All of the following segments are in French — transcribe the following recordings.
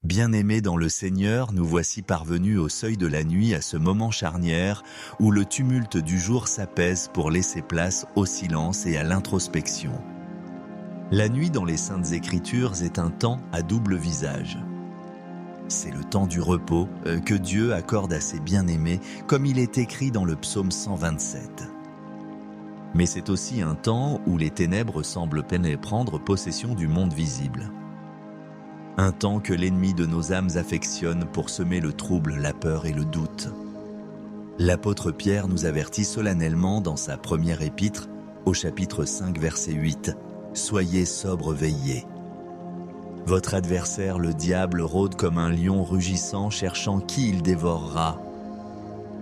Bien-aimés dans le Seigneur, nous voici parvenus au seuil de la nuit, à ce moment charnière où le tumulte du jour s'apaise pour laisser place au silence et à l'introspection. La nuit dans les Saintes Écritures est un temps à double visage. C'est le temps du repos que Dieu accorde à ses bien-aimés, comme il est écrit dans le psaume 127. Mais c'est aussi un temps où les ténèbres semblent prendre possession du monde visible. Un temps que l'ennemi de nos âmes affectionne pour semer le trouble, la peur et le doute. L'apôtre Pierre nous avertit solennellement dans sa première épître, au chapitre 5, verset 8, « Soyez sobres, veillez. Votre adversaire, le diable, rôde comme un lion rugissant, cherchant qui il dévorera. »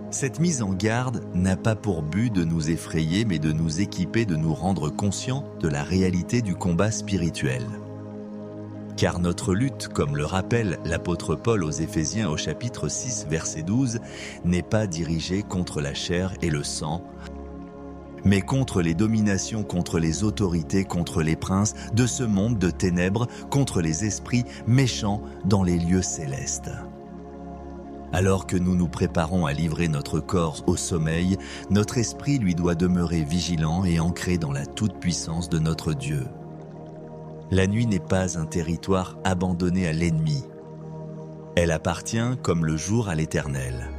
Cette mise en garde n'a pas pour but de nous effrayer, mais de nous équiper, de nous rendre conscients de la réalité du combat spirituel. Car notre lutte, comme le rappelle l'apôtre Paul aux Éphésiens au chapitre 6, verset 12, n'est pas dirigée contre la chair et le sang, mais contre les dominations, contre les autorités, contre les princes de ce monde de ténèbres, contre les esprits méchants dans les lieux célestes. Alors que nous nous préparons à livrer notre corps au sommeil, notre esprit lui doit demeurer vigilant et ancré dans la toute-puissance de notre Dieu. La nuit n'est pas un territoire abandonné à l'ennemi. Elle appartient comme le jour à l'Éternel.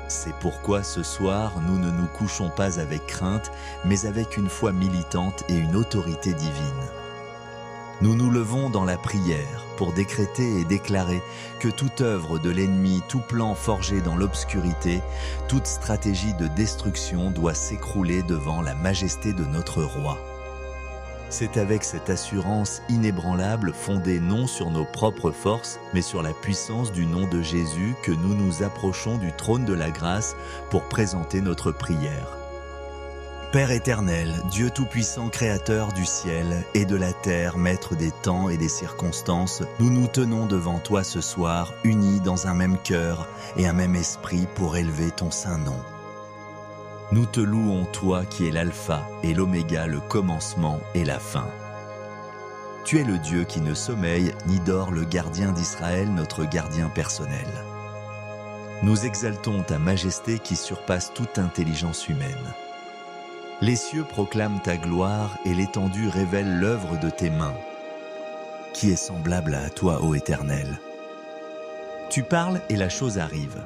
C'est pourquoi ce soir, nous ne nous couchons pas avec crainte, mais avec une foi militante et une autorité divine. Nous nous levons dans la prière pour décréter et déclarer que toute œuvre de l'ennemi, tout plan forgé dans l'obscurité, toute stratégie de destruction doit s'écrouler devant la majesté de notre roi. C'est avec cette assurance inébranlable, fondée non sur nos propres forces, mais sur la puissance du nom de Jésus, que nous nous approchons du trône de la grâce pour présenter notre prière. Père éternel, Dieu tout-puissant, créateur du ciel et de la terre, maître des temps et des circonstances, nous nous tenons devant toi ce soir, unis dans un même cœur et un même esprit pour élever ton saint nom. Nous te louons, toi qui es l'alpha et l'oméga, le commencement et la fin. Tu es le Dieu qui ne sommeille ni dort, le gardien d'Israël, notre gardien personnel. Nous exaltons ta majesté qui surpasse toute intelligence humaine. Les cieux proclament ta gloire et l'étendue révèle l'œuvre de tes mains. Qui est semblable à toi, ô Éternel? Tu parles et la chose arrive.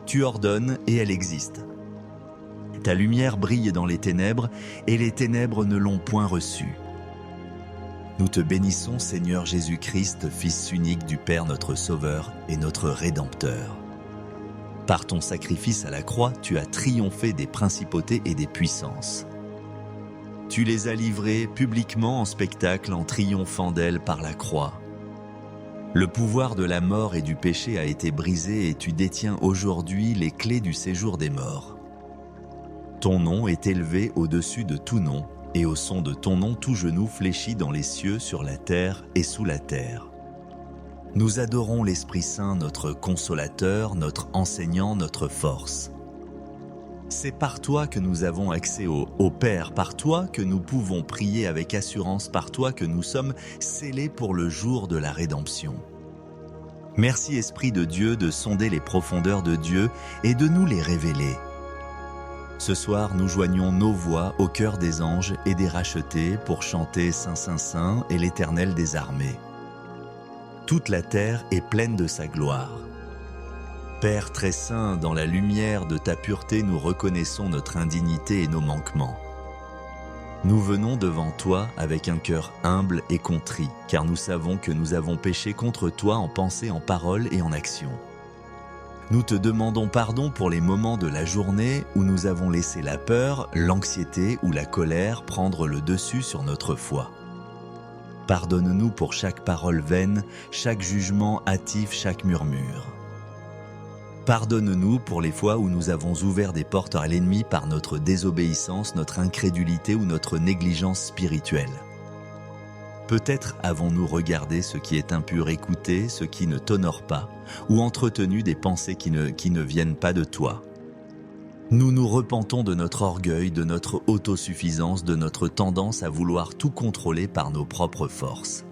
Tu ordonnes et elle existe. Ta lumière brille dans les ténèbres, et les ténèbres ne l'ont point reçue. Nous te bénissons, Seigneur Jésus-Christ, Fils unique du Père notre Sauveur et notre Rédempteur. Par ton sacrifice à la croix, tu as triomphé des principautés et des puissances. Tu les as livrées publiquement en spectacle en triomphant d'elles par la croix. Le pouvoir de la mort et du péché a été brisé et tu détiens aujourd'hui les clés du séjour des morts. Ton nom est élevé au-dessus de tout nom, et au son de ton nom tout genou fléchit dans les cieux, sur la terre et sous la terre. Nous adorons l'Esprit Saint, notre consolateur, notre enseignant, notre force. C'est par toi que nous avons accès au Père, par toi que nous pouvons prier avec assurance, par toi que nous sommes scellés pour le jour de la rédemption. Merci Esprit de Dieu de sonder les profondeurs de Dieu et de nous les révéler. Ce soir, nous joignons nos voix au cœur des anges et des rachetés pour chanter Saint, Saint, Saint et l'Éternel des armées. Toute la terre est pleine de sa gloire. Père très saint, dans la lumière de ta pureté, nous reconnaissons notre indignité et nos manquements. Nous venons devant toi avec un cœur humble et contrit, car nous savons que nous avons péché contre toi en pensée, en parole et en action. Nous te demandons pardon pour les moments de la journée où nous avons laissé la peur, l'anxiété ou la colère prendre le dessus sur notre foi. Pardonne-nous pour chaque parole vaine, chaque jugement hâtif, chaque murmure. Pardonne-nous pour les fois où nous avons ouvert des portes à l'ennemi par notre désobéissance, notre incrédulité ou notre négligence spirituelle. Peut-être avons-nous regardé ce qui est impur, écouté ce qui ne t'honore pas, ou entretenu des pensées qui ne viennent pas de toi. Nous nous repentons de notre orgueil, de notre autosuffisance, de notre tendance à vouloir tout contrôler par nos propres forces.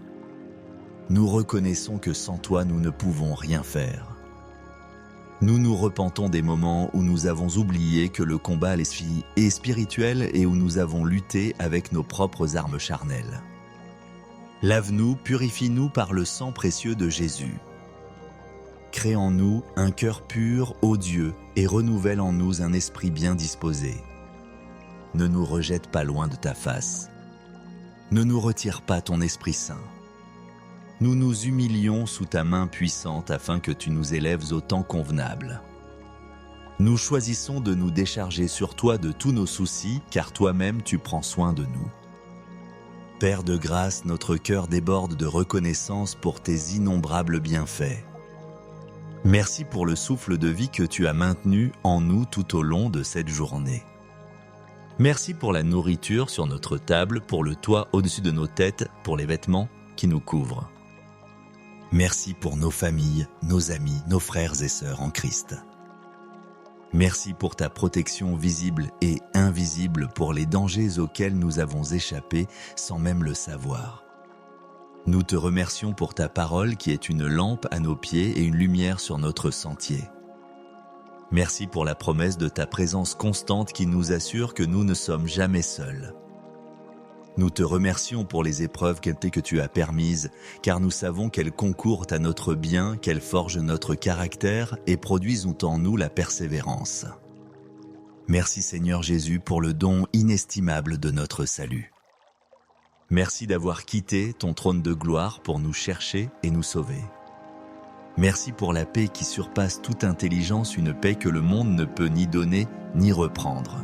nous reconnaissons que sans toi nous ne pouvons rien faire. Nous nous repentons des moments où nous avons oublié que le combat est spirituel et où nous avons lutté avec nos propres armes charnelles. Lave-nous, purifie-nous par le sang précieux de Jésus. Crée en nous un cœur pur, ô Dieu, et renouvelle en nous un esprit bien disposé. Ne nous rejette pas loin de ta face. Ne nous retire pas ton Esprit Saint. Nous nous humilions sous ta main puissante afin que tu nous élèves au temps convenable. Nous choisissons de nous décharger sur toi de tous nos soucis, car toi-même tu prends soin de nous. Père de grâce, notre cœur déborde de reconnaissance pour tes innombrables bienfaits. Merci pour le souffle de vie que tu as maintenu en nous tout au long de cette journée. Merci pour la nourriture sur notre table, pour le toit au-dessus de nos têtes, pour les vêtements qui nous couvrent. Merci pour nos familles, nos amis, nos frères et sœurs en Christ. Merci pour ta protection visible et invisible pour les dangers auxquels nous avons échappé sans même le savoir. Nous te remercions pour ta parole qui est une lampe à nos pieds et une lumière sur notre sentier. Merci pour la promesse de ta présence constante qui nous assure que nous ne sommes jamais seuls. Nous te remercions pour les épreuves que tu as permises, car nous savons qu'elles concourent à notre bien, qu'elles forgent notre caractère et produisent en nous la persévérance. Merci Seigneur Jésus pour le don inestimable de notre salut. Merci d'avoir quitté ton trône de gloire pour nous chercher et nous sauver. Merci pour la paix qui surpasse toute intelligence, une paix que le monde ne peut ni donner ni reprendre.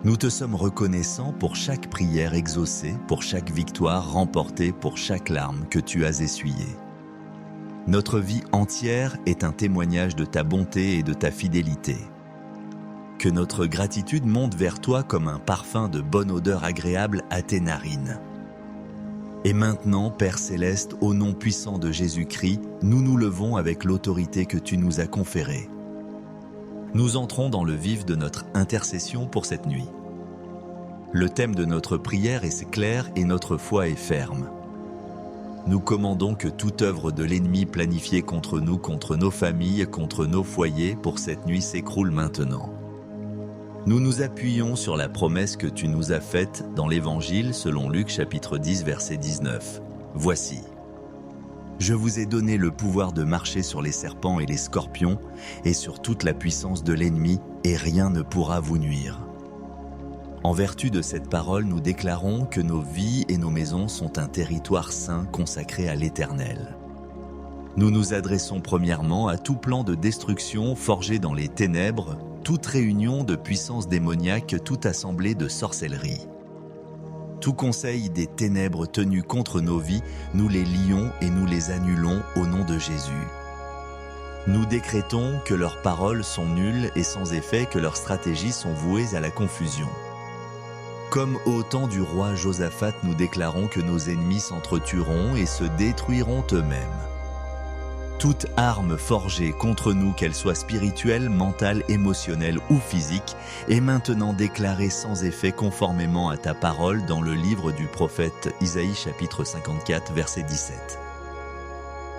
Nous te sommes reconnaissants pour chaque prière exaucée, pour chaque victoire remportée, pour chaque larme que tu as essuyée. Notre vie entière est un témoignage de ta bonté et de ta fidélité. Que notre gratitude monte vers toi comme un parfum de bonne odeur agréable à tes narines. Et maintenant, Père Céleste, au nom puissant de Jésus-Christ, nous nous levons avec l'autorité que tu nous as conférée. Nous entrons dans le vif de notre intercession pour cette nuit. Le thème de notre prière est clair et notre foi est ferme. Nous commandons que toute œuvre de l'ennemi planifiée contre nous, contre nos familles, contre nos foyers, pour cette nuit s'écroule maintenant. Nous nous appuyons sur la promesse que tu nous as faite dans l'Évangile selon Luc chapitre 10 verset 19. Voici. Je vous ai donné le pouvoir de marcher sur les serpents et les scorpions et sur toute la puissance de l'ennemi, et rien ne pourra vous nuire. En vertu de cette parole, nous déclarons que nos vies et nos maisons sont un territoire saint consacré à l'Éternel. Nous nous adressons premièrement à tout plan de destruction forgé dans les ténèbres, toute réunion de puissance démoniaque, toute assemblée de sorcellerie. Tout conseil des ténèbres tenus contre nos vies, nous les lions et nous les annulons au nom de Jésus. Nous décrétons que leurs paroles sont nulles et sans effet, que leurs stratégies sont vouées à la confusion. Comme au temps du roi Josaphat, nous déclarons que nos ennemis s'entretueront et se détruiront eux-mêmes. Toute arme forgée contre nous, qu'elle soit spirituelle, mentale, émotionnelle ou physique, est maintenant déclarée sans effet conformément à ta parole dans le livre du prophète Isaïe chapitre 54 verset 17.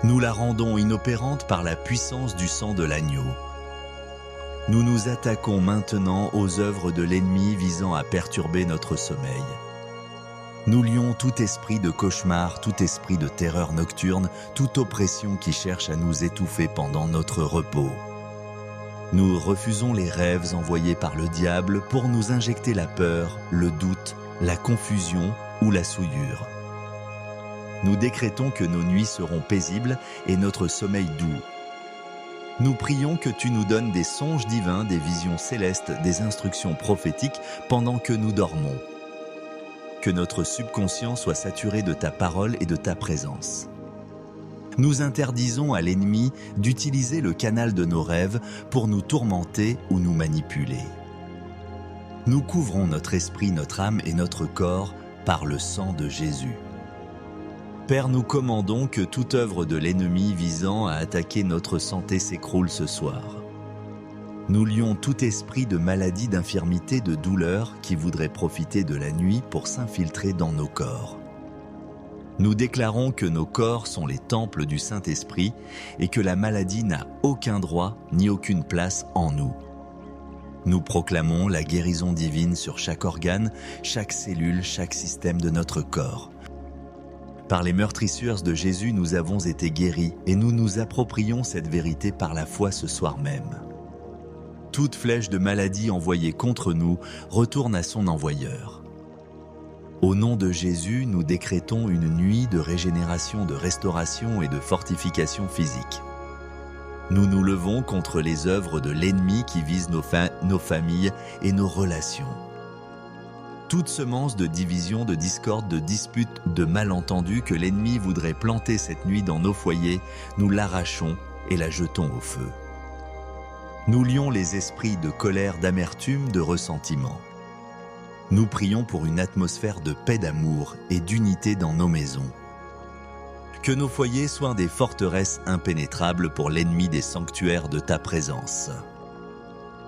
Nous la rendons inopérante par la puissance du sang de l'agneau. Nous nous attaquons maintenant aux œuvres de l'ennemi visant à perturber notre sommeil. Nous lions tout esprit de cauchemar, tout esprit de terreur nocturne, toute oppression qui cherche à nous étouffer pendant notre repos. Nous refusons les rêves envoyés par le diable pour nous injecter la peur, le doute, la confusion ou la souillure. Nous décrétons que nos nuits seront paisibles et notre sommeil doux. Nous prions que tu nous donnes des songes divins, des visions célestes, des instructions prophétiques pendant que nous dormons. Que notre subconscient soit saturé de ta parole et de ta présence. Nous interdisons à l'ennemi d'utiliser le canal de nos rêves pour nous tourmenter ou nous manipuler. Nous couvrons notre esprit, notre âme et notre corps par le sang de Jésus. Père, nous commandons que toute œuvre de l'ennemi visant à attaquer notre santé s'écroule ce soir. Nous lions tout esprit de maladie, d'infirmité, de douleur qui voudrait profiter de la nuit pour s'infiltrer dans nos corps. Nous déclarons que nos corps sont les temples du Saint-Esprit et que la maladie n'a aucun droit ni aucune place en nous. Nous proclamons la guérison divine sur chaque organe, chaque cellule, chaque système de notre corps. Par les meurtrissures de Jésus, nous avons été guéris et nous nous approprions cette vérité par la foi ce soir même. Toute flèche de maladie envoyée contre nous retourne à son envoyeur. Au nom de Jésus, nous décrétons une nuit de régénération, de restauration et de fortification physique. Nous nous levons contre les œuvres de l'ennemi qui visent nos familles et nos relations. Toute semence de division, de discorde, de dispute, de malentendus que l'ennemi voudrait planter cette nuit dans nos foyers, nous l'arrachons et la jetons au feu. Nous lions les esprits de colère, d'amertume, de ressentiment. Nous prions pour une atmosphère de paix, d'amour et d'unité dans nos maisons. Que nos foyers soient des forteresses impénétrables pour l'ennemi des sanctuaires de ta présence.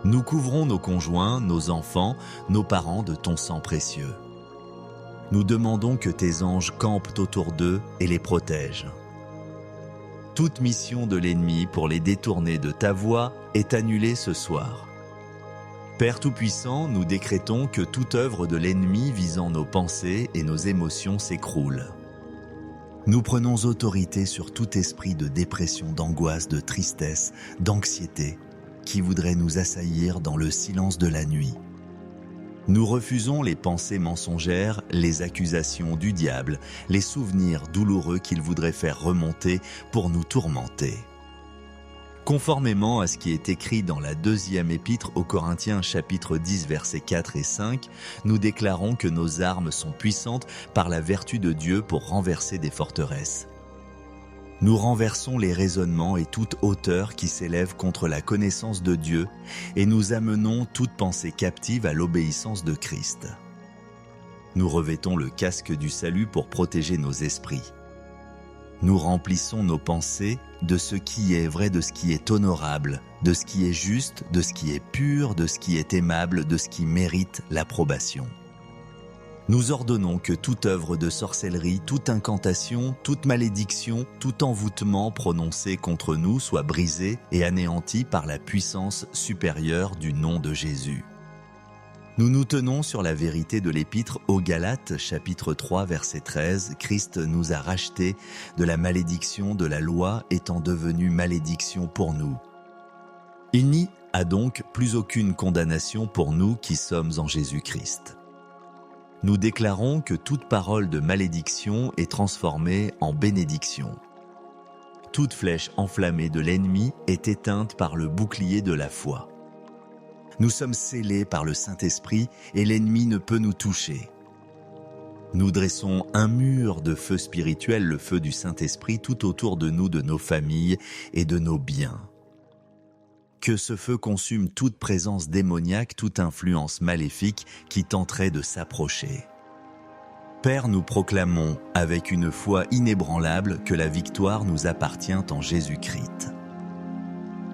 Nous couvrons nos conjoints, nos enfants, nos parents de ton sang précieux. Nous demandons que tes anges campent autour d'eux et les protègent. Toute mission de l'ennemi pour les détourner de ta voie est annulée ce soir. Père Tout-Puissant, nous décrétons que toute œuvre de l'ennemi visant nos pensées et nos émotions s'écroule. Nous prenons autorité sur tout esprit de dépression, d'angoisse, de tristesse, d'anxiété qui voudrait nous assaillir dans le silence de la nuit. Nous refusons les pensées mensongères, les accusations du diable, les souvenirs douloureux qu'il voudrait faire remonter pour nous tourmenter. Conformément à ce qui est écrit dans la deuxième épître aux Corinthiens chapitre 10 versets 4 et 5, nous déclarons que nos armes sont puissantes par la vertu de Dieu pour renverser des forteresses. Nous renversons les raisonnements et toute hauteur qui s'élève contre la connaissance de Dieu et nous amenons toute pensée captive à l'obéissance de Christ. Nous revêtons le casque du salut pour protéger nos esprits. Nous remplissons nos pensées de ce qui est vrai, de ce qui est honorable, de ce qui est juste, de ce qui est pur, de ce qui est aimable, de ce qui mérite l'approbation. Nous ordonnons que toute œuvre de sorcellerie, toute incantation, toute malédiction, tout envoûtement prononcé contre nous soit brisé et anéanti par la puissance supérieure du nom de Jésus. Nous nous tenons sur la vérité de l'épître aux Galates, chapitre 3, verset 13. Christ nous a rachetés de la malédiction de la loi étant devenue malédiction pour nous. Il n'y a donc plus aucune condamnation pour nous qui sommes en Jésus-Christ. Nous déclarons que toute parole de malédiction est transformée en bénédiction. Toute flèche enflammée de l'ennemi est éteinte par le bouclier de la foi. Nous sommes scellés par le Saint-Esprit et l'ennemi ne peut nous toucher. Nous dressons un mur de feu spirituel, le feu du Saint-Esprit, tout autour de nous, de nos familles et de nos biens. Que ce feu consume toute présence démoniaque, toute influence maléfique qui tenterait de s'approcher. Père, nous proclamons avec une foi inébranlable que la victoire nous appartient en Jésus-Christ.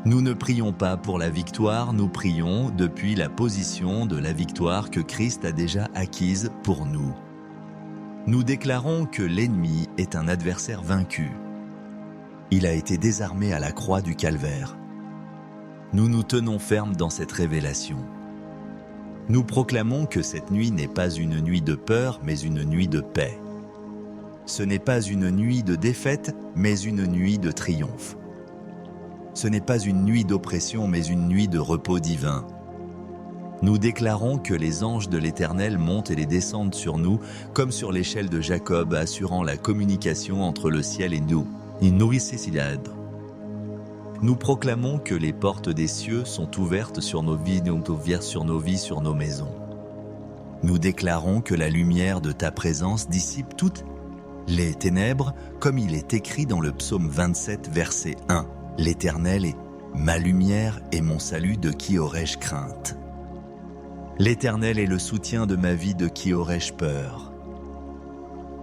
Nous ne prions pas pour la victoire, nous prions depuis la position de la victoire que Christ a déjà acquise pour nous. Nous déclarons que l'ennemi est un adversaire vaincu. Il a été désarmé à la croix du Calvaire. Nous nous tenons fermes dans cette révélation. Nous proclamons que cette nuit n'est pas une nuit de peur, mais une nuit de paix. Ce n'est pas une nuit de défaite, mais une nuit de triomphe. Ce n'est pas une nuit d'oppression, mais une nuit de repos divin. Nous déclarons que les anges de l'Éternel montent et les descendent sur nous, comme sur l'échelle de Jacob, assurant la communication entre le ciel et nous. Nous proclamons que les portes des cieux sont ouvertes sur nos vies, sur nos maisons. Nous déclarons que la lumière de ta présence dissipe toutes les ténèbres, comme il est écrit dans le psaume 27, verset 1. L'Éternel est ma lumière et mon salut, de qui aurais-je crainte? L'Éternel est le soutien de ma vie, de qui aurais-je peur?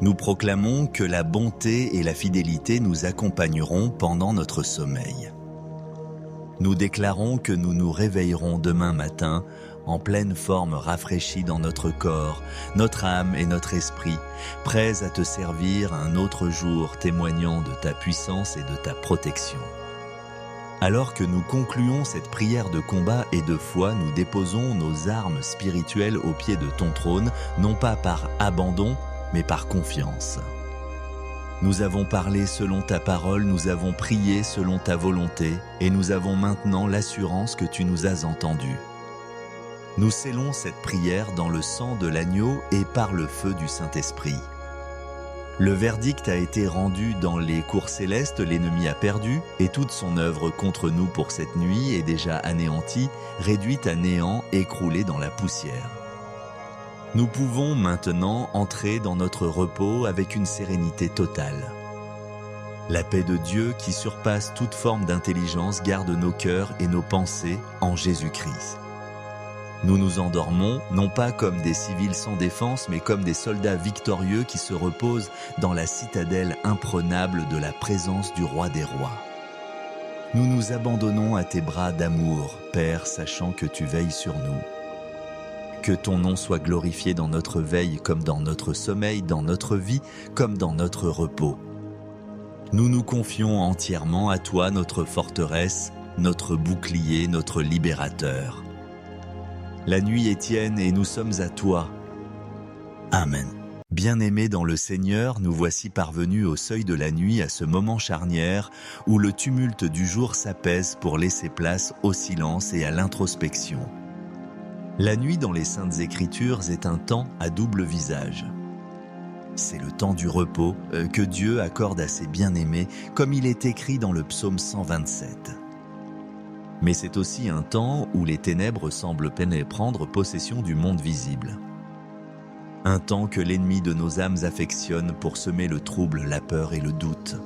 Nous proclamons que la bonté et la fidélité nous accompagneront pendant notre sommeil. Nous déclarons que nous nous réveillerons demain matin en pleine forme rafraîchie dans notre corps, notre âme et notre esprit, prêts à te servir un autre jour témoignant de ta puissance et de ta protection. Alors que nous concluons cette prière de combat et de foi, nous déposons nos armes spirituelles au pied de ton trône, non pas par abandon, mais par confiance. Nous avons parlé selon ta parole, nous avons prié selon ta volonté, et nous avons maintenant l'assurance que tu nous as entendus. Nous scellons cette prière dans le sang de l'agneau et par le feu du Saint-Esprit. Le verdict a été rendu dans les cours célestes, l'ennemi a perdu, et toute son œuvre contre nous pour cette nuit est déjà anéantie, réduite à néant, écroulée dans la poussière. Nous pouvons maintenant entrer dans notre repos avec une sérénité totale. La paix de Dieu qui surpasse toute forme d'intelligence garde nos cœurs et nos pensées en Jésus-Christ. Nous nous endormons, non pas comme des civils sans défense, mais comme des soldats victorieux qui se reposent dans la citadelle imprenable de la présence du Roi des Rois. Nous nous abandonnons à tes bras d'amour, Père, sachant que tu veilles sur nous. Que ton nom soit glorifié dans notre veille comme dans notre sommeil, dans notre vie comme dans notre repos. Nous nous confions entièrement à toi, notre forteresse, notre bouclier, notre libérateur. La nuit est tienne et nous sommes à toi. Amen. Bien-aimés dans le Seigneur, nous voici parvenus au seuil de la nuit, à ce moment charnière où le tumulte du jour s'apaise pour laisser place au silence et à l'introspection. La nuit dans les Saintes Écritures est un temps à double visage. C'est le temps du repos que Dieu accorde à ses bien-aimés, comme il est écrit dans le psaume 127. Mais c'est aussi un temps où les ténèbres semblent prendre possession du monde visible. Un temps que l'ennemi de nos âmes affectionne pour semer le trouble, la peur et le doute.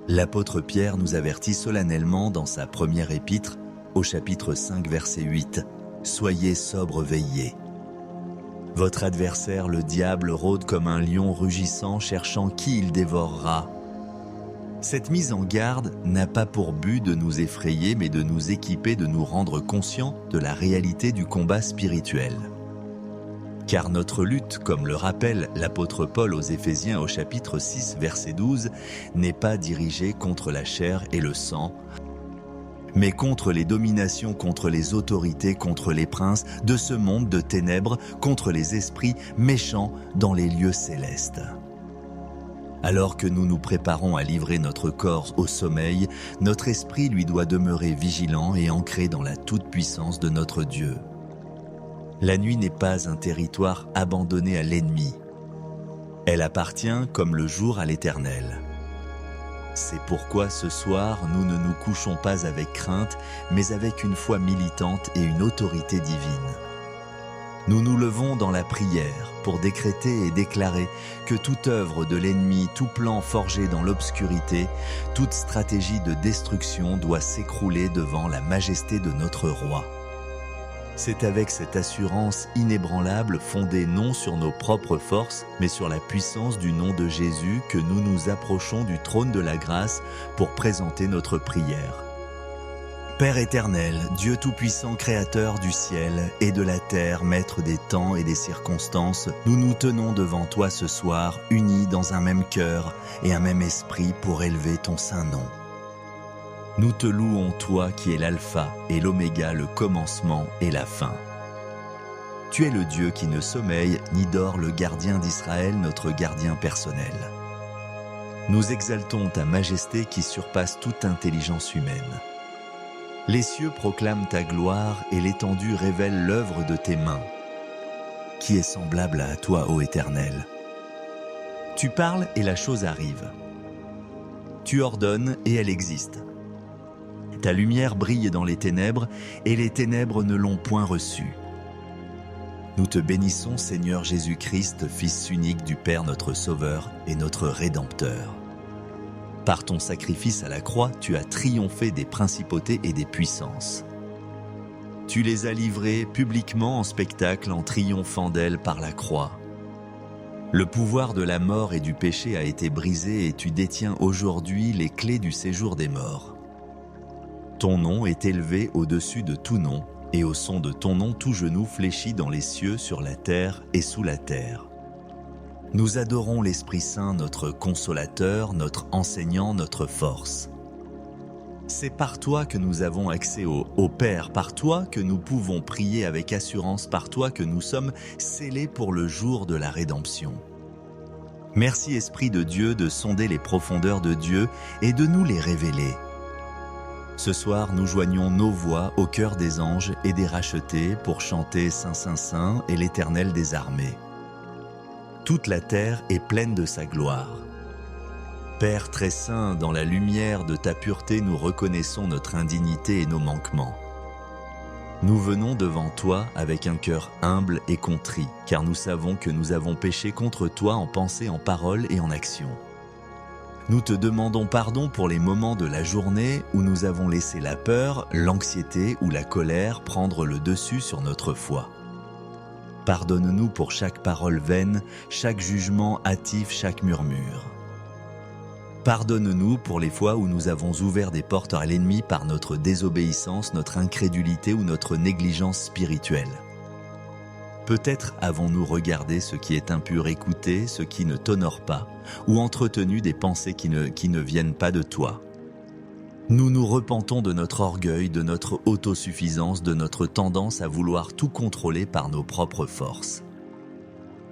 L'apôtre Pierre nous avertit solennellement dans sa première épître, au chapitre 5, verset 8. « Soyez sobres, veillez. Votre adversaire, le diable, rôde comme un lion rugissant, cherchant qui il dévorera. » Cette mise en garde n'a pas pour but de nous effrayer, mais de nous équiper, de nous rendre conscients de la réalité du combat spirituel. Car notre lutte, comme le rappelle l'apôtre Paul aux Éphésiens au chapitre 6, verset 12, n'est pas dirigée contre la chair et le sang, mais contre les dominations, contre les autorités, contre les princes de ce monde de ténèbres, contre les esprits méchants dans les lieux célestes. Alors que nous nous préparons à livrer notre corps au sommeil, notre esprit lui doit demeurer vigilant et ancré dans la toute-puissance de notre Dieu. La nuit n'est pas un territoire abandonné à l'ennemi. Elle appartient comme le jour à l'Éternel. C'est pourquoi ce soir, nous ne nous couchons pas avec crainte, mais avec une foi militante et une autorité divine. Nous nous levons dans la prière pour décréter et déclarer que toute œuvre de l'ennemi, tout plan forgé dans l'obscurité, toute stratégie de destruction doit s'écrouler devant la majesté de notre Roi. C'est avec cette assurance inébranlable, fondée non sur nos propres forces, mais sur la puissance du nom de Jésus, que nous nous approchons du trône de la grâce pour présenter notre prière. Père éternel, Dieu tout-puissant, créateur du ciel et de la terre, maître des temps et des circonstances, nous nous tenons devant toi ce soir, unis dans un même cœur et un même esprit pour élever ton saint nom. Nous te louons, toi qui es l'alpha et l'oméga, le commencement et la fin. Tu es le Dieu qui ne sommeille ni dort, le gardien d'Israël, notre gardien personnel. Nous exaltons ta majesté qui surpasse toute intelligence humaine. Les cieux proclament ta gloire et l'étendue révèle l'œuvre de tes mains. Qui est semblable à toi, ô Éternel? Tu parles et la chose arrive. Tu ordonnes et elle existe. Ta lumière brille dans les ténèbres, et les ténèbres ne l'ont point reçue. Nous te bénissons, Seigneur Jésus-Christ, Fils unique du Père notre Sauveur et notre Rédempteur. Par ton sacrifice à la croix, tu as triomphé des principautés et des puissances. Tu les as livrées publiquement en spectacle en triomphant d'elles par la croix. Le pouvoir de la mort et du péché a été brisé et tu détiens aujourd'hui les clés du séjour des morts. Ton nom est élevé au-dessus de tout nom, et au son de ton nom, tout genou fléchit dans les cieux, sur la terre et sous la terre. Nous adorons l'Esprit Saint, notre consolateur, notre enseignant, notre force. C'est par toi que nous avons accès au Père, par toi que nous pouvons prier avec assurance, par toi que nous sommes scellés pour le jour de la rédemption. Merci Esprit de Dieu de sonder les profondeurs de Dieu et de nous les révéler. Ce soir, nous joignons nos voix au cœur des anges et des rachetés pour chanter Saint, Saint, Saint et l'Éternel des armées. Toute la terre est pleine de sa gloire. Père très saint, dans la lumière de ta pureté, nous reconnaissons notre indignité et nos manquements. Nous venons devant toi avec un cœur humble et contrit, car nous savons que nous avons péché contre toi en pensée, en parole et en action. Nous te demandons pardon pour les moments de la journée où nous avons laissé la peur, l'anxiété ou la colère prendre le dessus sur notre foi. Pardonne-nous pour chaque parole vaine, chaque jugement hâtif, chaque murmure. Pardonne-nous pour les fois où nous avons ouvert des portes à l'ennemi par notre désobéissance, notre incrédulité ou notre négligence spirituelle. Peut-être avons-nous regardé ce qui est impur, écouté ce qui ne t'honore pas, ou entretenu des pensées qui ne viennent pas de toi. Nous nous repentons de notre orgueil, de notre autosuffisance, de notre tendance à vouloir tout contrôler par nos propres forces.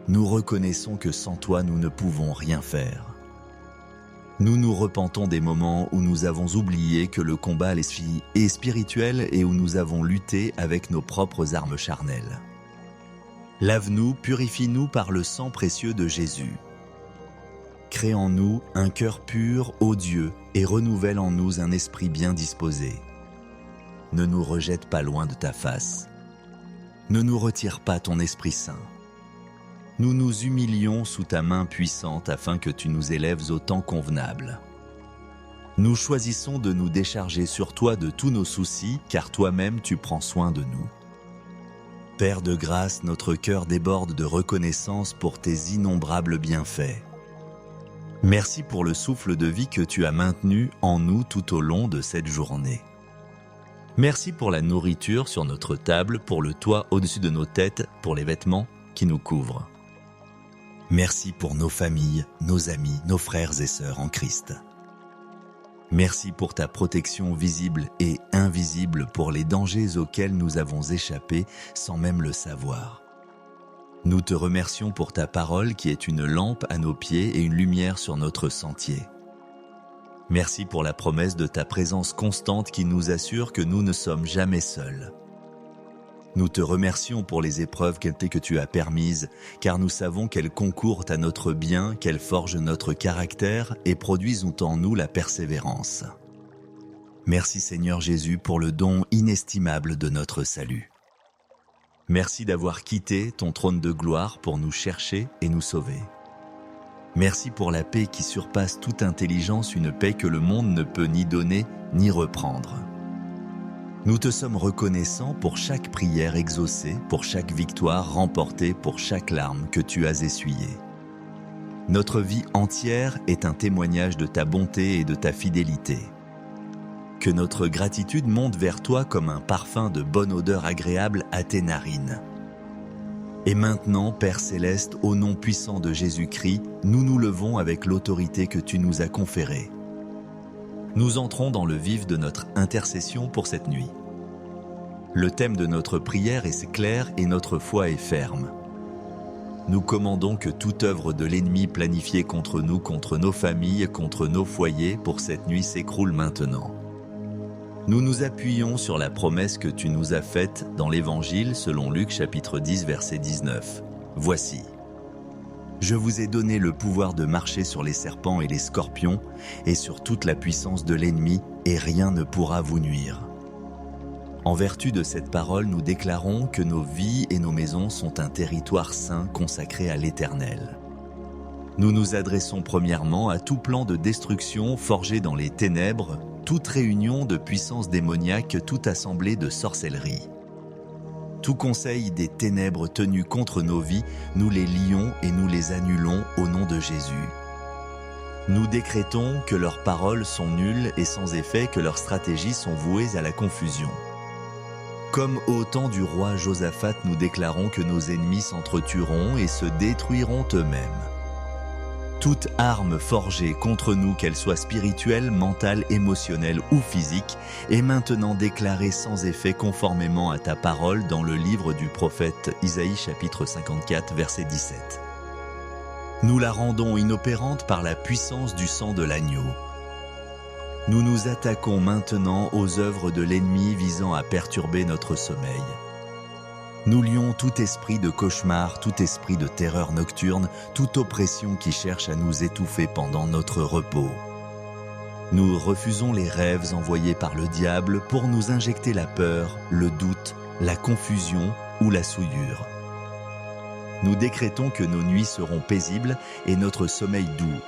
Nous reconnaissons que sans toi, nous ne pouvons rien faire. Nous nous repentons des moments où nous avons oublié que le combat est spirituel et où nous avons lutté avec nos propres armes charnelles. Lave-nous, purifie-nous par le sang précieux de Jésus. Crée en nous un cœur pur, ô Dieu, et renouvelle en nous un esprit bien disposé. Ne nous rejette pas loin de ta face. Ne nous retire pas ton Esprit Saint. Nous nous humilions sous ta main puissante afin que tu nous élèves au temps convenable. Nous choisissons de nous décharger sur toi de tous nos soucis, car toi-même tu prends soin de nous. Père de grâce, notre cœur déborde de reconnaissance pour tes innombrables bienfaits. Merci pour le souffle de vie que tu as maintenu en nous tout au long de cette journée. Merci pour la nourriture sur notre table, pour le toit au-dessus de nos têtes, pour les vêtements qui nous couvrent. Merci pour nos familles, nos amis, nos frères et sœurs en Christ. Merci pour ta protection visible et invisible pour les dangers auxquels nous avons échappé sans même le savoir. Nous te remercions pour ta parole qui est une lampe à nos pieds et une lumière sur notre sentier. Merci pour la promesse de ta présence constante qui nous assure que nous ne sommes jamais seuls. Nous te remercions pour les épreuves que tu as permises, car nous savons qu'elles concourent à notre bien, qu'elles forgent notre caractère et produisent en nous la persévérance. Merci Seigneur Jésus pour le don inestimable de notre salut. Merci d'avoir quitté ton trône de gloire pour nous chercher et nous sauver. Merci pour la paix qui surpasse toute intelligence, une paix que le monde ne peut ni donner ni reprendre. Nous te sommes reconnaissants pour chaque prière exaucée, pour chaque victoire remportée, pour chaque larme que tu as essuyée. Notre vie entière est un témoignage de ta bonté et de ta fidélité. Que notre gratitude monte vers toi comme un parfum de bonne odeur agréable à tes narines. Et maintenant, Père Céleste, au nom puissant de Jésus-Christ, nous nous levons avec l'autorité que tu nous as conférée. Nous entrons dans le vif de notre intercession pour cette nuit. Le thème de notre prière est clair et notre foi est ferme. Nous commandons que toute œuvre de l'ennemi planifiée contre nous, contre nos familles, contre nos foyers, pour cette nuit s'écroule maintenant. Nous nous appuyons sur la promesse que tu nous as faite dans l'Évangile selon Luc chapitre 10 verset 19. Voici. Je vous ai donné le pouvoir de marcher sur les serpents et les scorpions et sur toute la puissance de l'ennemi, et rien ne pourra vous nuire. En vertu de cette parole, nous déclarons que nos vies et nos maisons sont un territoire saint consacré à l'Éternel. Nous nous adressons premièrement à tout plan de destruction forgé dans les ténèbres, toute réunion de puissance démoniaque, toute assemblée de sorcellerie. Tout conseil des ténèbres tenu contre nos vies, nous les lions et nous les annulons au nom de Jésus. Nous décrétons que leurs paroles sont nulles et sans effet, que leurs stratégies sont vouées à la confusion. Comme au temps du roi Josaphat, nous déclarons que nos ennemis s'entretueront et se détruiront eux-mêmes. Toute arme forgée contre nous, qu'elle soit spirituelle, mentale, émotionnelle ou physique, est maintenant déclarée sans effet conformément à ta parole dans le livre du prophète Isaïe chapitre 54 verset 17. Nous la rendons inopérante par la puissance du sang de l'agneau. Nous nous attaquons maintenant aux œuvres de l'ennemi visant à perturber notre sommeil. Nous lions tout esprit de cauchemar, tout esprit de terreur nocturne, toute oppression qui cherche à nous étouffer pendant notre repos. Nous refusons les rêves envoyés par le diable pour nous injecter la peur, le doute, la confusion ou la souillure. Nous décrétons que nos nuits seront paisibles et notre sommeil doux.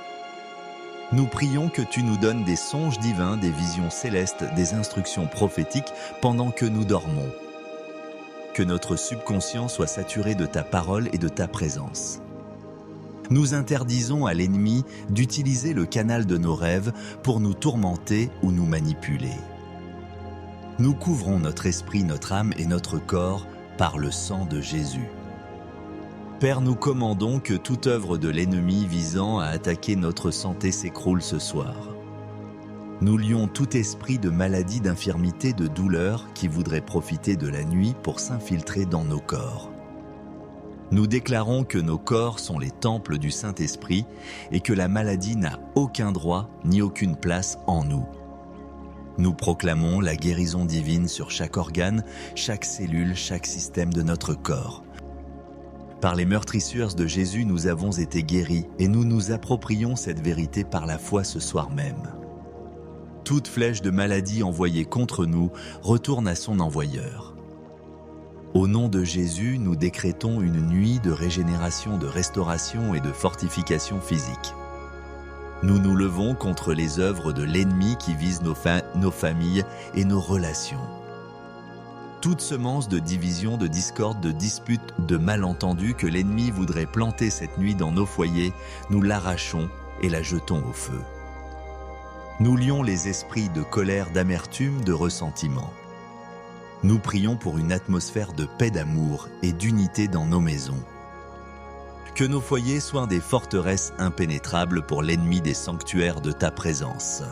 Nous prions que tu nous donnes des songes divins, des visions célestes, des instructions prophétiques pendant que nous dormons. Que notre subconscient soit saturé de ta parole et de ta présence. Nous interdisons à l'ennemi d'utiliser le canal de nos rêves pour nous tourmenter ou nous manipuler. Nous couvrons notre esprit, notre âme et notre corps par le sang de Jésus. Père, nous commandons que toute œuvre de l'ennemi visant à attaquer notre santé s'écroule ce soir. Nous lions tout esprit de maladie, d'infirmité, de douleur qui voudrait profiter de la nuit pour s'infiltrer dans nos corps. Nous déclarons que nos corps sont les temples du Saint-Esprit et que la maladie n'a aucun droit ni aucune place en nous. Nous proclamons la guérison divine sur chaque organe, chaque cellule, chaque système de notre corps. Par les meurtrissures de Jésus, nous avons été guéris et nous nous approprions cette vérité par la foi ce soir même. Toute flèche de maladie envoyée contre nous retourne à son envoyeur. Au nom de Jésus, nous décrétons une nuit de régénération, de restauration et de fortification physique. Nous nous levons contre les œuvres de l'ennemi qui visent nos familles et nos relations. Toute semence de division, de discorde, de dispute, de malentendus que l'ennemi voudrait planter cette nuit dans nos foyers, nous l'arrachons et la jetons au feu. Nous lions les esprits de colère, d'amertume, de ressentiment. Nous prions pour une atmosphère de paix, d'amour et d'unité dans nos maisons. Que nos foyers soient des forteresses impénétrables pour l'ennemi des sanctuaires de ta présence.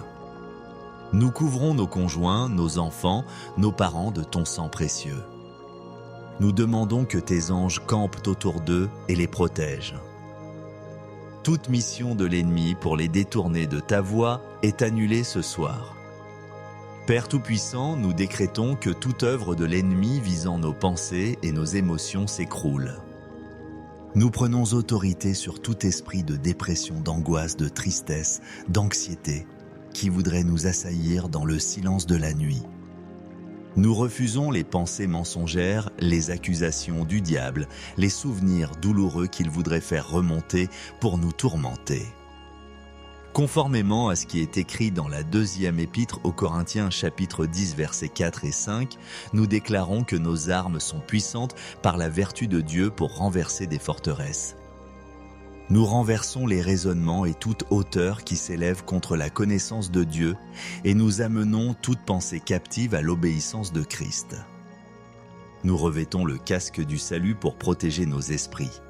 Nous couvrons nos conjoints, nos enfants, nos parents de ton sang précieux. Nous demandons que tes anges campent autour d'eux et les protègent. Toute mission de l'ennemi pour les détourner de ta voie est annulée ce soir. Père Tout-Puissant, nous décrétons que toute œuvre de l'ennemi visant nos pensées et nos émotions s'écroule. Nous prenons autorité sur tout esprit de dépression, d'angoisse, de tristesse, d'anxiété, qui voudrait nous assaillir dans le silence de la nuit. Nous refusons les pensées mensongères, les accusations du diable, les souvenirs douloureux qu'il voudrait faire remonter pour nous tourmenter. Conformément à ce qui est écrit dans la deuxième épître aux Corinthiens chapitre 10 versets 4 et 5, nous déclarons que nos armes sont puissantes par la vertu de Dieu pour renverser des forteresses. Nous renversons les raisonnements et toute hauteur qui s'élève contre la connaissance de Dieu et nous amenons toute pensée captive à l'obéissance de Christ. Nous revêtons le casque du salut pour protéger nos esprits.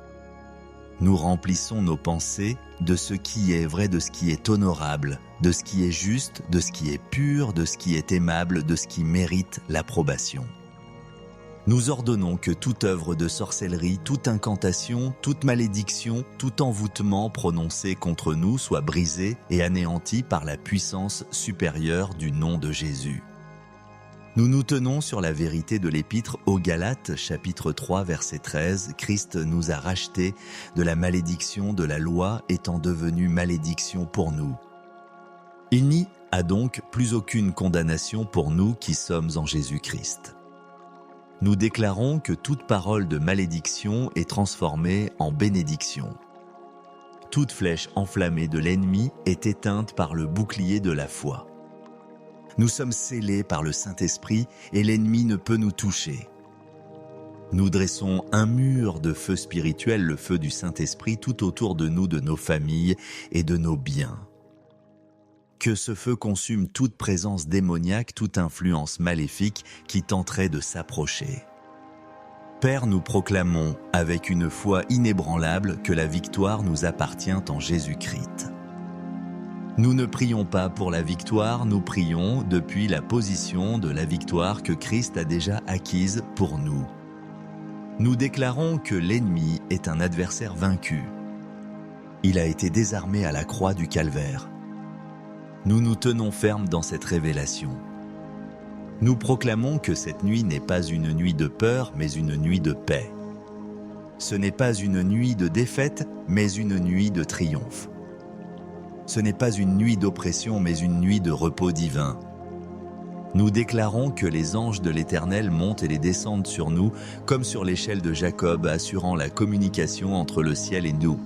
Nous remplissons nos pensées de ce qui est vrai, de ce qui est honorable, de ce qui est juste, de ce qui est pur, de ce qui est aimable, de ce qui mérite l'approbation. Nous ordonnons que toute œuvre de sorcellerie, toute incantation, toute malédiction, tout envoûtement prononcé contre nous soit brisé et anéanti par la puissance supérieure du nom de Jésus. Nous nous tenons sur la vérité de l'épître aux Galates, chapitre 3, verset 13. Christ nous a rachetés de la malédiction de la loi étant devenue malédiction pour nous. Il n'y a donc plus aucune condamnation pour nous qui sommes en Jésus-Christ. Nous déclarons que toute parole de malédiction est transformée en bénédiction. Toute flèche enflammée de l'ennemi est éteinte par le bouclier de la foi. Nous sommes scellés par le Saint-Esprit et l'ennemi ne peut nous toucher. Nous dressons un mur de feu spirituel, le feu du Saint-Esprit, tout autour de nous, de nos familles et de nos biens. Que ce feu consume toute présence démoniaque, toute influence maléfique qui tenterait de s'approcher. Père, nous proclamons avec une foi inébranlable que la victoire nous appartient en Jésus-Christ. Nous ne prions pas pour la victoire, nous prions depuis la position de la victoire que Christ a déjà acquise pour nous. Nous déclarons que l'ennemi est un adversaire vaincu. Il a été désarmé à la croix du Calvaire. Nous nous tenons fermes dans cette révélation. Nous proclamons que cette nuit n'est pas une nuit de peur, mais une nuit de paix. Ce n'est pas une nuit de défaite, mais une nuit de triomphe. Ce n'est pas une nuit d'oppression, mais une nuit de repos divin. Nous déclarons que les anges de l'Éternel montent et les descendent sur nous, comme sur l'échelle de Jacob, assurant la communication entre le ciel et nous.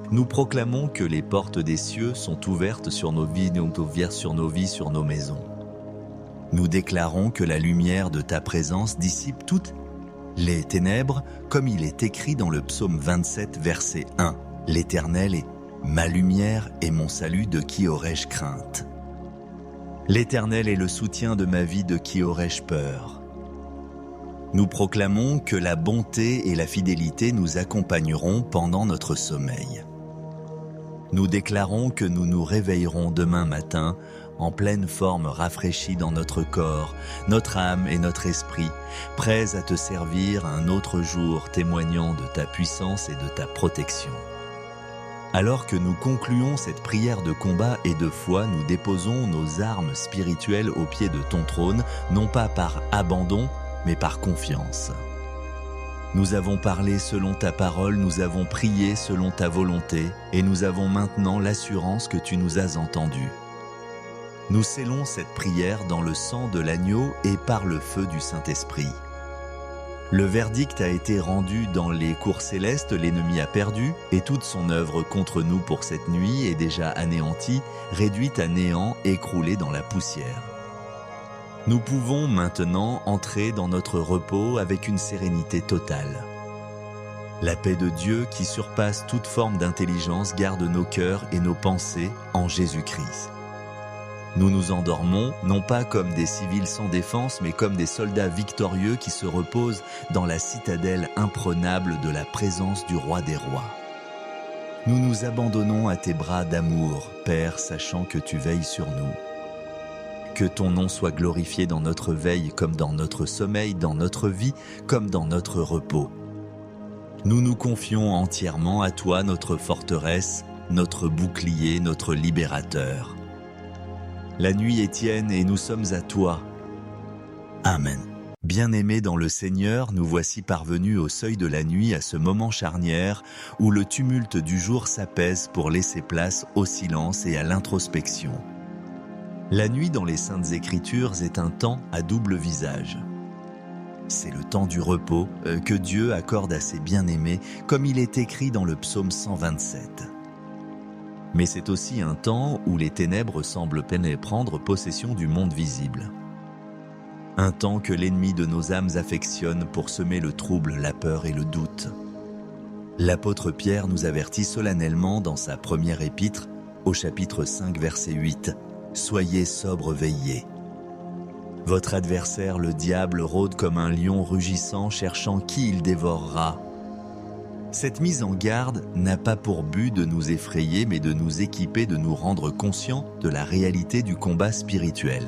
Nous proclamons que les portes des cieux sont ouvertes sur nos vies, sur nos maisons. Nous déclarons que la lumière de ta présence dissipe toutes les ténèbres, comme il est écrit dans le psaume 27, verset 1. L'Éternel est ma lumière et mon salut, de qui aurais-je crainte? L'Éternel est le soutien de ma vie, de qui aurais-je peur? Nous proclamons que la bonté et la fidélité nous accompagneront pendant notre sommeil. Nous déclarons que nous nous réveillerons demain matin en pleine forme, rafraîchis dans notre corps, notre âme et notre esprit, prêts à te servir un autre jour, témoignant de ta puissance et de ta protection. Alors que nous concluons cette prière de combat et de foi, nous déposons nos armes spirituelles aux pieds de ton trône, non pas par abandon, mais par confiance. Nous avons parlé selon ta parole, nous avons prié selon ta volonté, et nous avons maintenant l'assurance que tu nous as entendus. Nous scellons cette prière dans le sang de l'agneau et par le feu du Saint-Esprit. Le verdict a été rendu dans les cours célestes, l'ennemi a perdu, et toute son œuvre contre nous pour cette nuit est déjà anéantie, réduite à néant, écroulée dans la poussière. Nous pouvons maintenant entrer dans notre repos avec une sérénité totale. La paix de Dieu qui surpasse toute forme d'intelligence garde nos cœurs et nos pensées en Jésus-Christ. Nous nous endormons, non pas comme des civils sans défense, mais comme des soldats victorieux qui se reposent dans la citadelle imprenable de la présence du Roi des Rois. Nous nous abandonnons à tes bras d'amour, Père, sachant que tu veilles sur nous. Que ton nom soit glorifié dans notre veille comme dans notre sommeil, dans notre vie comme dans notre repos. Nous nous confions entièrement à toi, notre forteresse, notre bouclier, notre libérateur. La nuit est tienne et nous sommes à toi. Amen. Bien-aimés dans le Seigneur, nous voici parvenus au seuil de la nuit, à ce moment charnière où le tumulte du jour s'apaise pour laisser place au silence et à l'introspection. La nuit dans les Saintes Écritures est un temps à double visage. C'est le temps du repos que Dieu accorde à ses bien-aimés, comme il est écrit dans le psaume 127. Mais c'est aussi un temps où les ténèbres semblent prendre possession du monde visible. Un temps que l'ennemi de nos âmes affectionne pour semer le trouble, la peur et le doute. L'apôtre Pierre nous avertit solennellement dans sa première épître, au chapitre 5, verset 8, « Soyez sobres, veillez. Votre adversaire, le diable, rôde comme un lion rugissant, cherchant qui il dévorera. » Cette mise en garde n'a pas pour but de nous effrayer, mais de nous équiper, de nous rendre conscients de la réalité du combat spirituel.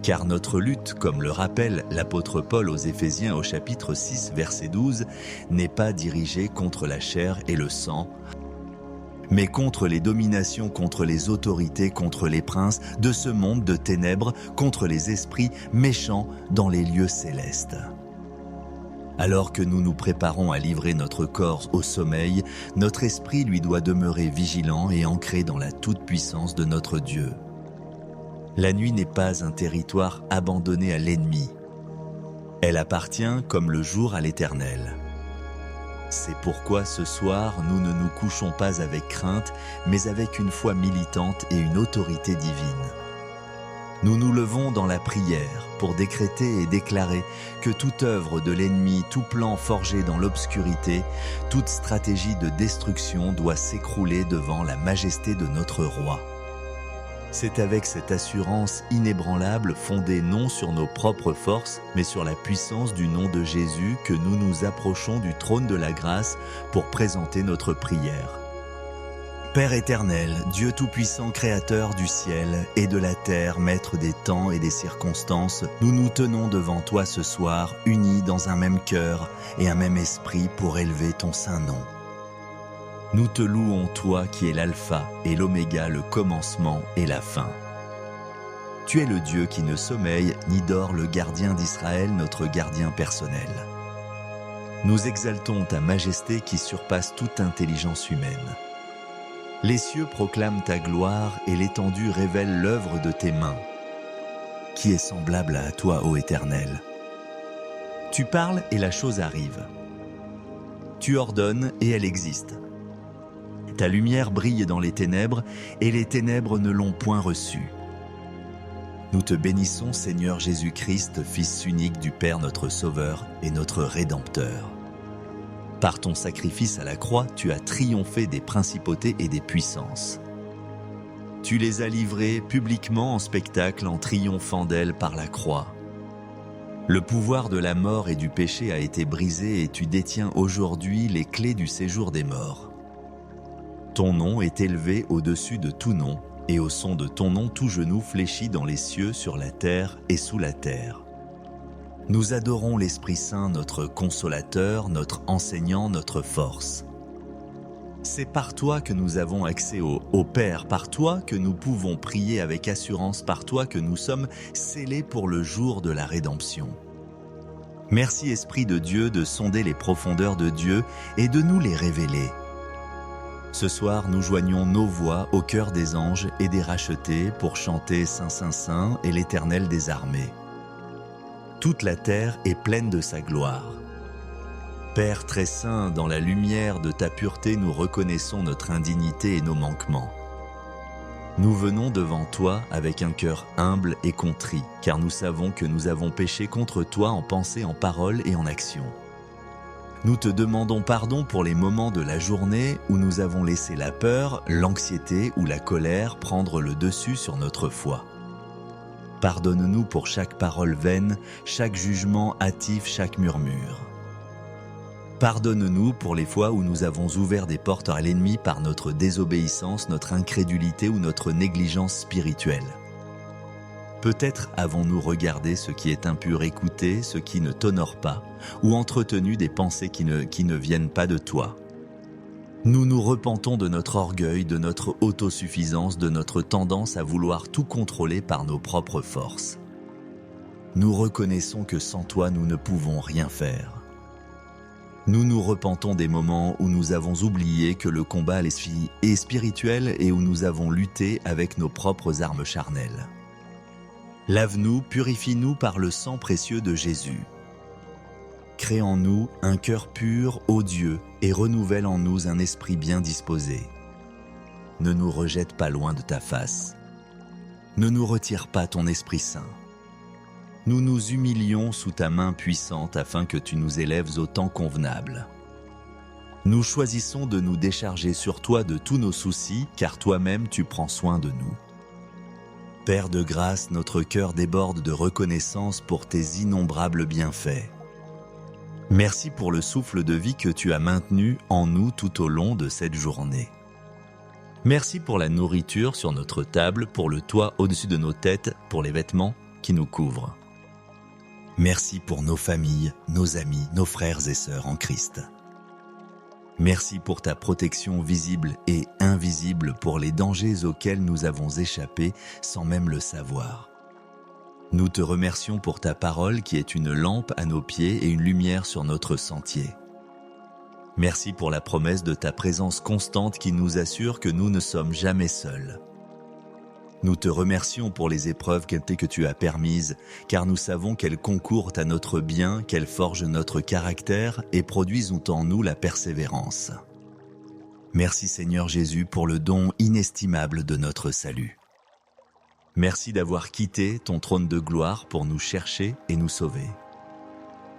Car notre lutte, comme le rappelle l'apôtre Paul aux Éphésiens au chapitre 6, verset 12, n'est pas dirigée contre la chair et le sang, mais contre les dominations, contre les autorités, contre les princes de ce monde de ténèbres, contre les esprits méchants dans les lieux célestes. Alors que nous nous préparons à livrer notre corps au sommeil, notre esprit lui doit demeurer vigilant et ancré dans la toute-puissance de notre Dieu. La nuit n'est pas un territoire abandonné à l'ennemi. Elle appartient comme le jour à l'Éternel. C'est pourquoi ce soir, nous ne nous couchons pas avec crainte, mais avec une foi militante et une autorité divine. Nous nous levons dans la prière pour décréter et déclarer que toute œuvre de l'ennemi, tout plan forgé dans l'obscurité, toute stratégie de destruction doit s'écrouler devant la majesté de notre roi. C'est avec cette assurance inébranlable fondée non sur nos propres forces, mais sur la puissance du nom de Jésus que nous nous approchons du trône de la grâce pour présenter notre prière. Père éternel, Dieu tout-puissant, créateur du ciel et de la terre, maître des temps et des circonstances, nous nous tenons devant toi ce soir, unis dans un même cœur et un même esprit pour élever ton saint nom. Nous te louons, toi qui es l'alpha et l'oméga, le commencement et la fin. Tu es le Dieu qui ne sommeille ni dort, le gardien d'Israël, notre gardien personnel. Nous exaltons ta majesté qui surpasse toute intelligence humaine. Les cieux proclament ta gloire et l'étendue révèle l'œuvre de tes mains. Qui est semblable à toi, ô Éternel? Tu parles et la chose arrive. Tu ordonnes et elle existe. Ta lumière brille dans les ténèbres et les ténèbres ne l'ont point reçue. Nous te bénissons, Seigneur Jésus-Christ, Fils unique du Père notre Sauveur et notre Rédempteur. Par ton sacrifice à la croix, tu as triomphé des principautés et des puissances. Tu les as livrées publiquement en spectacle en triomphant d'elles par la croix. Le pouvoir de la mort et du péché a été brisé et tu détiens aujourd'hui les clés du séjour des morts. Ton nom est élevé au-dessus de tout nom, et au son de ton nom tout genou fléchit dans les cieux, sur la terre et sous la terre. Nous adorons l'Esprit Saint, notre consolateur, notre enseignant, notre force. C'est par toi que nous avons accès au Père, par toi que nous pouvons prier avec assurance, par toi que nous sommes scellés pour le jour de la rédemption. Merci Esprit de Dieu de sonder les profondeurs de Dieu et de nous les révéler. Ce soir, nous joignons nos voix au cœur des anges et des rachetés pour chanter Saint, Saint, Saint et l'Éternel des armées. Toute la terre est pleine de sa gloire. Père très saint, dans la lumière de ta pureté, nous reconnaissons notre indignité et nos manquements. Nous venons devant toi avec un cœur humble et contrit, car nous savons que nous avons péché contre toi en pensée, en parole et en action. Nous te demandons pardon pour les moments de la journée où nous avons laissé la peur, l'anxiété ou la colère prendre le dessus sur notre foi. Pardonne-nous pour chaque parole vaine, chaque jugement hâtif, chaque murmure. Pardonne-nous pour les fois où nous avons ouvert des portes à l'ennemi par notre désobéissance, notre incrédulité ou notre négligence spirituelle. Peut-être avons-nous regardé ce qui est impur, écouté ce qui ne t'honore pas, ou entretenu des pensées qui ne viennent pas de toi. Nous nous repentons de notre orgueil, de notre autosuffisance, de notre tendance à vouloir tout contrôler par nos propres forces. Nous reconnaissons que sans toi, nous ne pouvons rien faire. Nous nous repentons des moments où nous avons oublié que le combat est spirituel et où nous avons lutté avec nos propres armes charnelles. Lave-nous, purifie-nous par le sang précieux de Jésus. Crée en nous un cœur pur, ô Dieu, et renouvelle en nous un esprit bien disposé. Ne nous rejette pas loin de ta face. Ne nous retire pas ton Esprit Saint. Nous nous humilions sous ta main puissante afin que tu nous élèves au temps convenable. Nous choisissons de nous décharger sur toi de tous nos soucis, car toi-même tu prends soin de nous. Père de grâce, notre cœur déborde de reconnaissance pour tes innombrables bienfaits. Merci pour le souffle de vie que tu as maintenu en nous tout au long de cette journée. Merci pour la nourriture sur notre table, pour le toit au-dessus de nos têtes, pour les vêtements qui nous couvrent. Merci pour nos familles, nos amis, nos frères et sœurs en Christ. Merci pour ta protection visible et invisible pour les dangers auxquels nous avons échappé sans même le savoir. Nous te remercions pour ta parole qui est une lampe à nos pieds et une lumière sur notre sentier. Merci pour la promesse de ta présence constante qui nous assure que nous ne sommes jamais seuls. Nous te remercions pour les épreuves que tu as permises, car nous savons qu'elles concourent à notre bien, qu'elles forgent notre caractère et produisent en nous la persévérance. Merci Seigneur Jésus pour le don inestimable de notre salut. Merci d'avoir quitté ton trône de gloire pour nous chercher et nous sauver.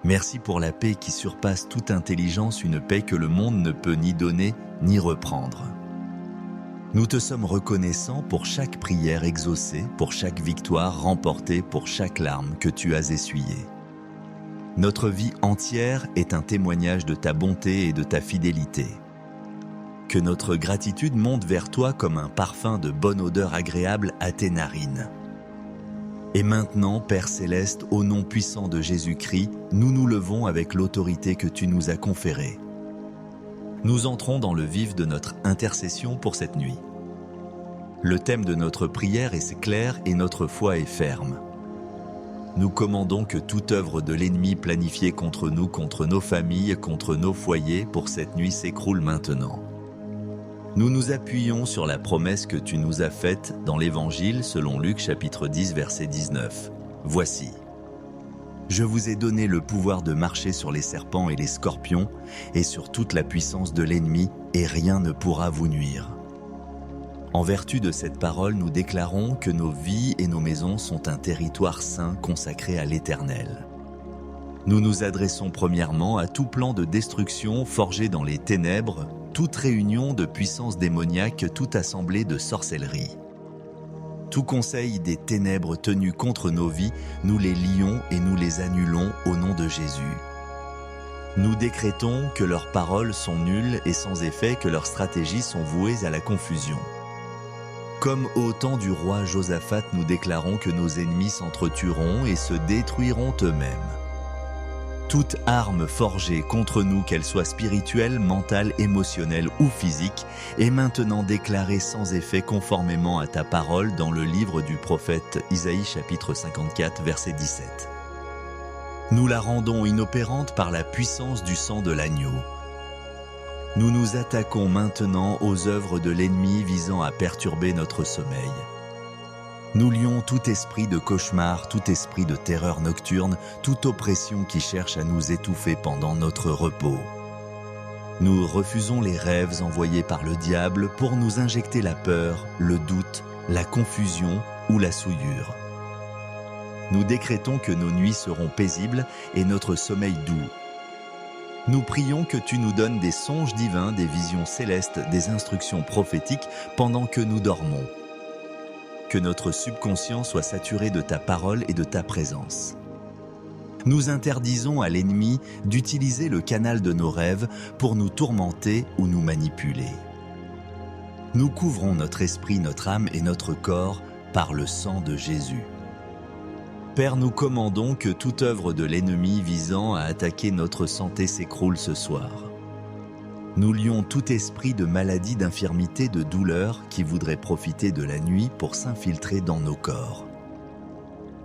Merci pour la paix qui surpasse toute intelligence, une paix que le monde ne peut ni donner ni reprendre. Nous te sommes reconnaissants pour chaque prière exaucée, pour chaque victoire remportée, pour chaque larme que tu as essuyée. Notre vie entière est un témoignage de ta bonté et de ta fidélité. Que notre gratitude monte vers toi comme un parfum de bonne odeur agréable à tes narines. Et maintenant, Père Céleste, au nom puissant de Jésus-Christ, nous nous levons avec l'autorité que tu nous as conférée. Nous entrons dans le vif de notre intercession pour cette nuit. Le thème de notre prière est clair et notre foi est ferme. Nous commandons que toute œuvre de l'ennemi planifiée contre nous, contre nos familles, contre nos foyers, pour cette nuit s'écroule maintenant. Nous nous appuyons sur la promesse que tu nous as faite dans l'Évangile selon Luc chapitre 10 verset 19. Voici. Je vous ai donné le pouvoir de marcher sur les serpents et les scorpions et sur toute la puissance de l'ennemi, et rien ne pourra vous nuire. En vertu de cette parole, nous déclarons que nos vies et nos maisons sont un territoire saint consacré à l'Éternel. Nous nous adressons premièrement à tout plan de destruction forgé dans les ténèbres, toute réunion de puissance démoniaque, toute assemblée de sorcellerie. Tout conseil des ténèbres tenu contre nos vies, nous les lions et nous les annulons au nom de Jésus. Nous décrétons que leurs paroles sont nulles et sans effet, que leurs stratégies sont vouées à la confusion. Comme au temps du roi Josaphat, nous déclarons que nos ennemis s'entretueront et se détruiront eux-mêmes. Toute arme forgée contre nous, qu'elle soit spirituelle, mentale, émotionnelle ou physique, est maintenant déclarée sans effet conformément à ta parole dans le livre du prophète Isaïe chapitre 54 verset 17. Nous la rendons inopérante par la puissance du sang de l'agneau. Nous nous attaquons maintenant aux œuvres de l'ennemi visant à perturber notre sommeil. Nous lions tout esprit de cauchemar, tout esprit de terreur nocturne, toute oppression qui cherche à nous étouffer pendant notre repos. Nous refusons les rêves envoyés par le diable pour nous injecter la peur, le doute, la confusion ou la souillure. Nous décrétons que nos nuits seront paisibles et notre sommeil doux. Nous prions que tu nous donnes des songes divins, des visions célestes, des instructions prophétiques pendant que nous dormons. Que notre subconscient soit saturé de ta parole et de ta présence. Nous interdisons à l'ennemi d'utiliser le canal de nos rêves pour nous tourmenter ou nous manipuler. Nous couvrons notre esprit, notre âme et notre corps par le sang de Jésus. Père, nous commandons que toute œuvre de l'ennemi visant à attaquer notre santé s'écroule ce soir. Nous lions tout esprit de maladie, d'infirmité, de douleur qui voudrait profiter de la nuit pour s'infiltrer dans nos corps.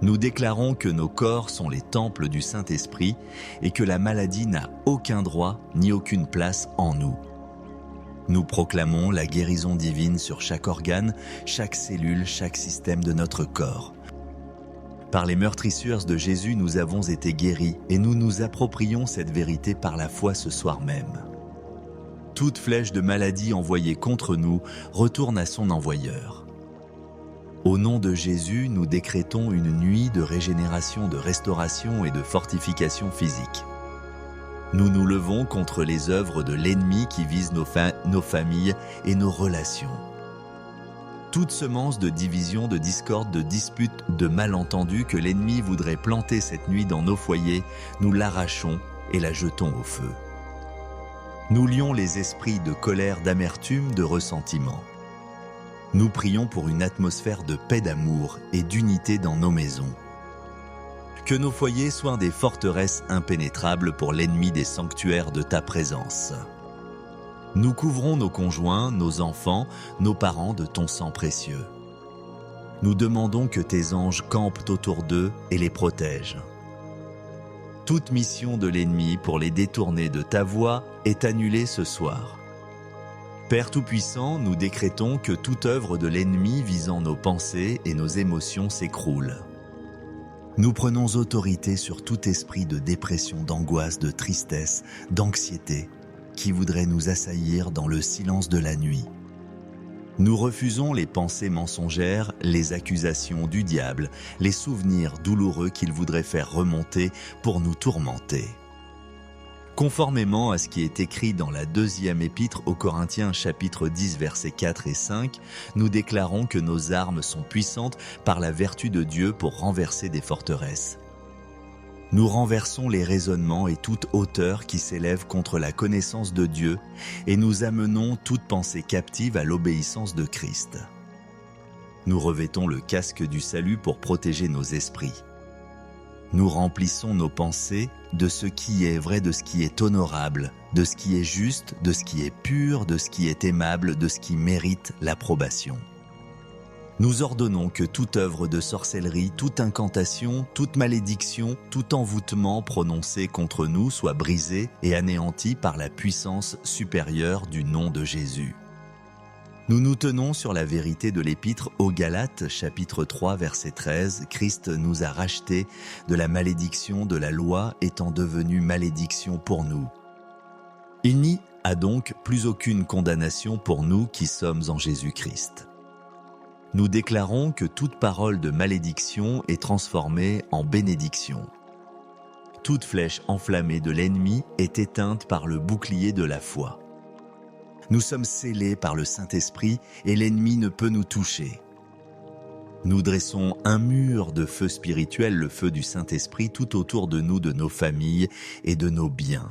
Nous déclarons que nos corps sont les temples du Saint-Esprit et que la maladie n'a aucun droit ni aucune place en nous. Nous proclamons la guérison divine sur chaque organe, chaque cellule, chaque système de notre corps. Par les meurtrissures de Jésus, nous avons été guéris et nous nous approprions cette vérité par la foi ce soir même. Toute flèche de maladie envoyée contre nous retourne à son envoyeur. Au nom de Jésus, nous décrétons une nuit de régénération, de restauration et de fortification physique. Nous nous levons contre les œuvres de l'ennemi qui visent nos familles et nos relations. Toute semence de division, de discorde, de dispute, de malentendus que l'ennemi voudrait planter cette nuit dans nos foyers, nous l'arrachons et la jetons au feu. Nous lions les esprits de colère, d'amertume, de ressentiment. Nous prions pour une atmosphère de paix, d'amour et d'unité dans nos maisons. Que nos foyers soient des forteresses impénétrables pour l'ennemi des sanctuaires de ta présence. Nous couvrons nos conjoints, nos enfants, nos parents de ton sang précieux. Nous demandons que tes anges campent autour d'eux et les protègent. Toute mission de l'ennemi pour les détourner de ta voie est annulée ce soir. Père Tout-Puissant, nous décrétons que toute œuvre de l'ennemi visant nos pensées et nos émotions s'écroule. Nous prenons autorité sur tout esprit de dépression, d'angoisse, de tristesse, d'anxiété qui voudrait nous assaillir dans le silence de la nuit. Nous refusons les pensées mensongères, les accusations du diable, les souvenirs douloureux qu'il voudrait faire remonter pour nous tourmenter. Conformément à ce qui est écrit dans la deuxième épître aux Corinthiens chapitre 10 versets 4 et 5, nous déclarons que nos armes sont puissantes par la vertu de Dieu pour renverser des forteresses. Nous renversons les raisonnements et toute hauteur qui s'élève contre la connaissance de Dieu et nous amenons toute pensée captive à l'obéissance de Christ. Nous revêtons le casque du salut pour protéger nos esprits. Nous remplissons nos pensées de ce qui est vrai, de ce qui est honorable, de ce qui est juste, de ce qui est pur, de ce qui est aimable, de ce qui mérite l'approbation. Nous ordonnons que toute œuvre de sorcellerie, toute incantation, toute malédiction, tout envoûtement prononcé contre nous soit brisé et anéanti par la puissance supérieure du nom de Jésus. Nous nous tenons sur la vérité de l'épître aux Galates, chapitre 3, verset 13. Christ nous a rachetés de la malédiction de la loi étant devenue malédiction pour nous. Il n'y a donc plus aucune condamnation pour nous qui sommes en Jésus-Christ. Nous déclarons que toute parole de malédiction est transformée en bénédiction. Toute flèche enflammée de l'ennemi est éteinte par le bouclier de la foi. Nous sommes scellés par le Saint-Esprit et l'ennemi ne peut nous toucher. Nous dressons un mur de feu spirituel, le feu du Saint-Esprit, tout autour de nous, de nos familles et de nos biens.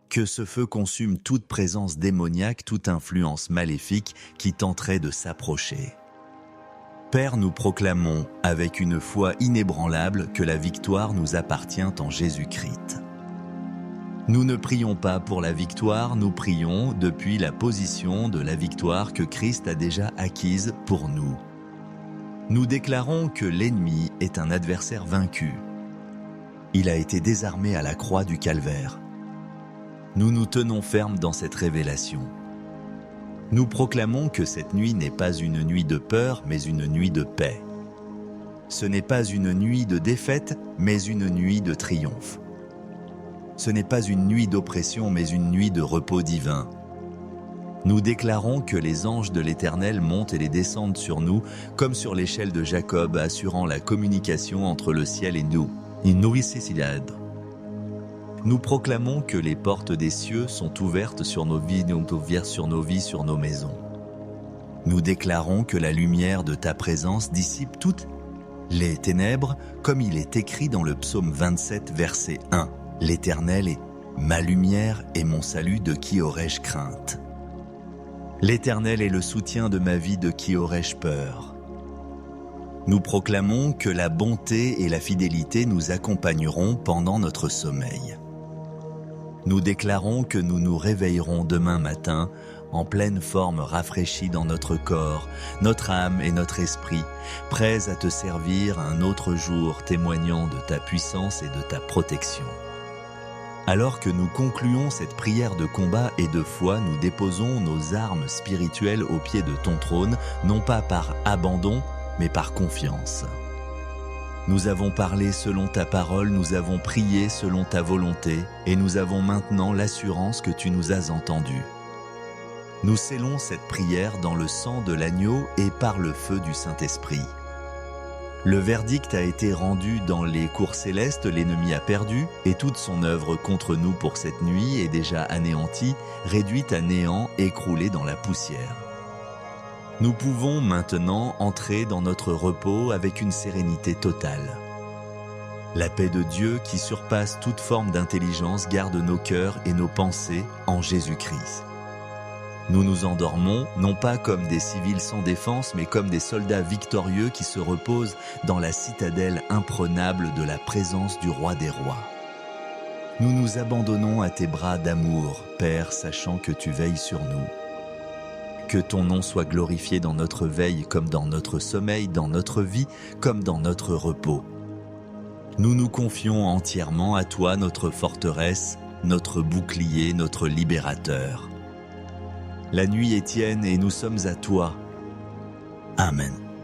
Que ce feu consume toute présence démoniaque, toute influence maléfique qui tenterait de s'approcher. Père, nous proclamons avec une foi inébranlable que la victoire nous appartient en Jésus-Christ. Nous ne prions pas pour la victoire, nous prions depuis la position de la victoire que Christ a déjà acquise pour nous. Nous déclarons que l'ennemi est un adversaire vaincu. Il a été désarmé à la croix du Calvaire. Nous nous tenons fermes dans cette révélation. Nous proclamons que cette nuit n'est pas une nuit de peur, mais une nuit de paix. Ce n'est pas une nuit de défaite, mais une nuit de triomphe. Ce n'est pas une nuit d'oppression, mais une nuit de repos divin. Nous déclarons que les anges de l'Éternel montent et les descendent sur nous, comme sur l'échelle de Jacob, assurant la communication entre le ciel et nous. Nous proclamons que les portes des cieux sont ouvertes sur nos vies, sur nos maisons. Nous déclarons que la lumière de ta présence dissipe toutes les ténèbres, comme il est écrit dans le psaume 27, verset 1. L'Éternel est ma lumière et mon salut, de qui aurais-je crainte? L'Éternel est le soutien de ma vie, de qui aurais-je peur? Nous proclamons que la bonté et la fidélité nous accompagneront pendant notre sommeil. Nous déclarons que nous nous réveillerons demain matin en pleine forme, rafraîchis dans notre corps, notre âme et notre esprit, prêts à te servir un autre jour, témoignant de ta puissance et de ta protection. Alors que nous concluons cette prière de combat et de foi, nous déposons nos armes spirituelles au pied de ton trône, non pas par abandon, mais par confiance. Nous avons parlé selon ta parole, nous avons prié selon ta volonté, et nous avons maintenant l'assurance que tu nous as entendus. Nous scellons cette prière dans le sang de l'agneau et par le feu du Saint-Esprit. Le verdict a été rendu dans les cours célestes, l'ennemi a perdu, et toute son œuvre contre nous pour cette nuit est déjà anéantie, réduite à néant, écroulée dans la poussière. Nous pouvons maintenant entrer dans notre repos avec une sérénité totale. La paix de Dieu qui surpasse toute forme d'intelligence garde nos cœurs et nos pensées en Jésus-Christ. Nous nous endormons, non pas comme des civils sans défense, mais comme des soldats victorieux qui se reposent dans la citadelle imprenable de la présence du Roi des Rois. Nous nous abandonnons à tes bras d'amour, Père, sachant que tu veilles sur nous. Que ton nom soit glorifié dans notre veille comme dans notre sommeil, dans notre vie comme dans notre repos. Nous nous confions entièrement à toi, notre forteresse, notre bouclier, notre libérateur. La nuit est tienne et nous sommes à toi. Amen.